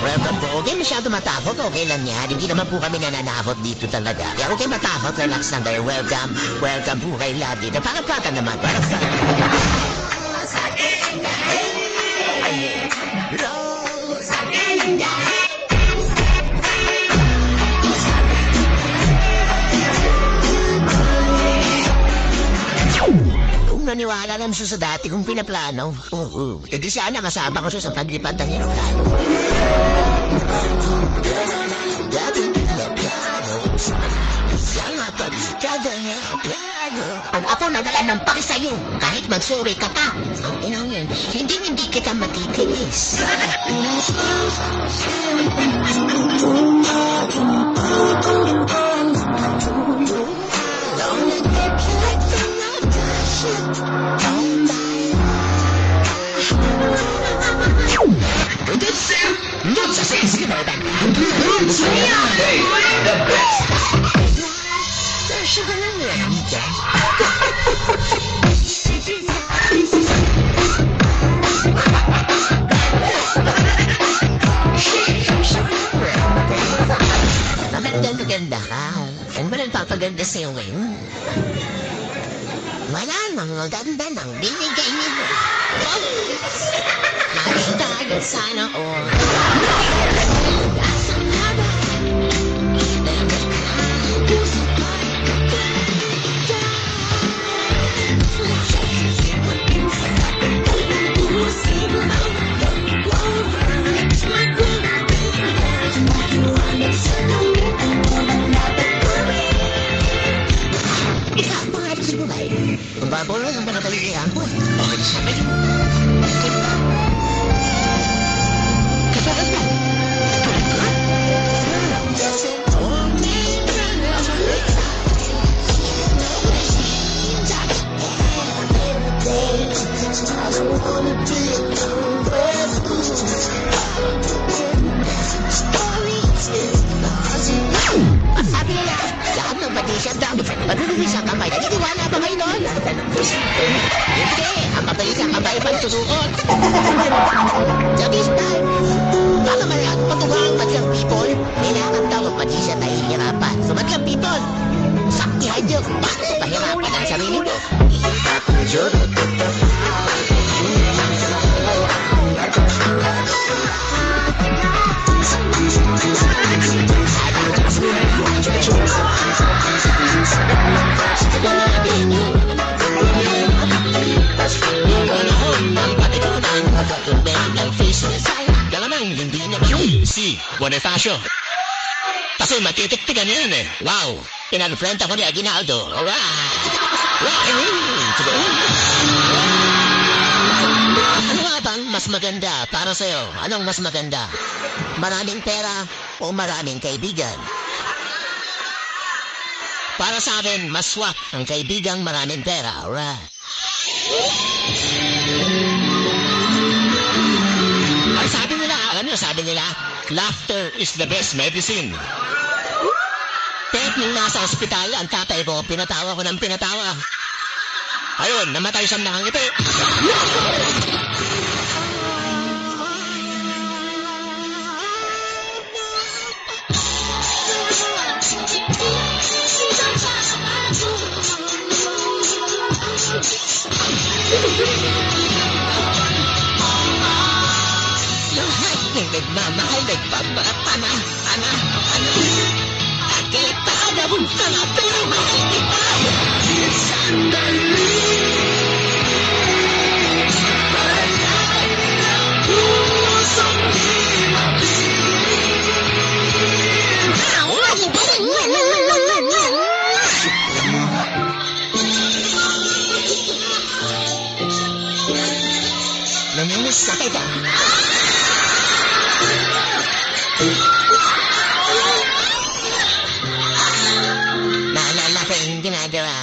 Welcome po. Huwag kayo masyado matakot. Okay lang yan. Hindi naman po kami nananakot dito talaga. Kaya huwag kayo matakot. Relax lang kayo. Welcome. Welcome po kayo lahat dito. Pakapatan naman. Para sa... Naniwala lang siya sa dati kong pinaplano. Oo. E di sana masama ko siya sa paglipad ng aeroplano. Dati pinaplano sa paglikad ng aeroplano. Ang ako nadala ng paki sa'yo, kahit magsuri ka pa. Ang inang yun, hindi kita matitiis. Hey, the best. Maganda ka. Ano ba nagpapaganda sa'yo ngayon? Wala nang maganda nang binigay niyo. Halos tayo sana all. Kung bago lang ang panatalihan ko. Bakit sabi? Kasarap lang. Sabi nila, lahat ng patisya dami. Patuloy sa kamay. Naniniwala ba kayo doon? Hindi. Ang patisya kamay pagsusuot. Sa this time, baka malayang patugang madlang people, kailangan daw ang patisya na hihirapan. So madlang people, saktihan nyo kung bakit pahirapan ang sarili mo. Sure. Si Bonifacio. Kasi matitiktikan yan eh. Wow! Pinag-friend ako ni Aguinaldo. Alright! Ano nga bang mas maganda para sa'yo? Anong mas maganda? Maraming pera o maraming kaibigan? Para sa akin, mas swak ang kaibigang maraming pera. Alright? Ay, sabi nila, laughter is the best medicine. Kahit nung nasa ospital, ang tatay ko, pinatawa ko ng pinatawa. Ayun, namatay siyang nakangiti. Lahat ng nagmamahal, nagpapatana, Akit pa na bunta na pero mahal kita. Sandali. Palay na pusong himatin. Namimiss na kita. Naalala ko yung ginagawa.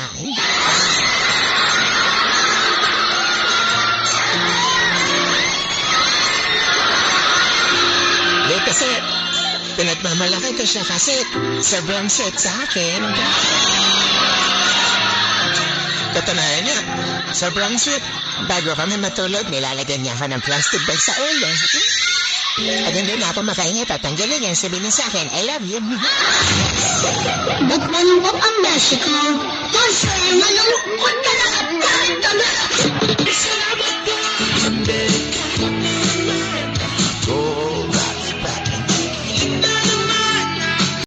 Di kasi, pinagmamalaki ko siya kasi sobrang sweet sa akin. Katunayan niya, sobrang sweet. Bago kami matulog, nilalagyan niya ako ng plastic bag sa ulo. At hindi na ako makahingi, tatanggalin niya, sabihin niya sa akin, I love you. Ba't malungkot ang Mexico? Kasi malungkot ka na at kahit gabi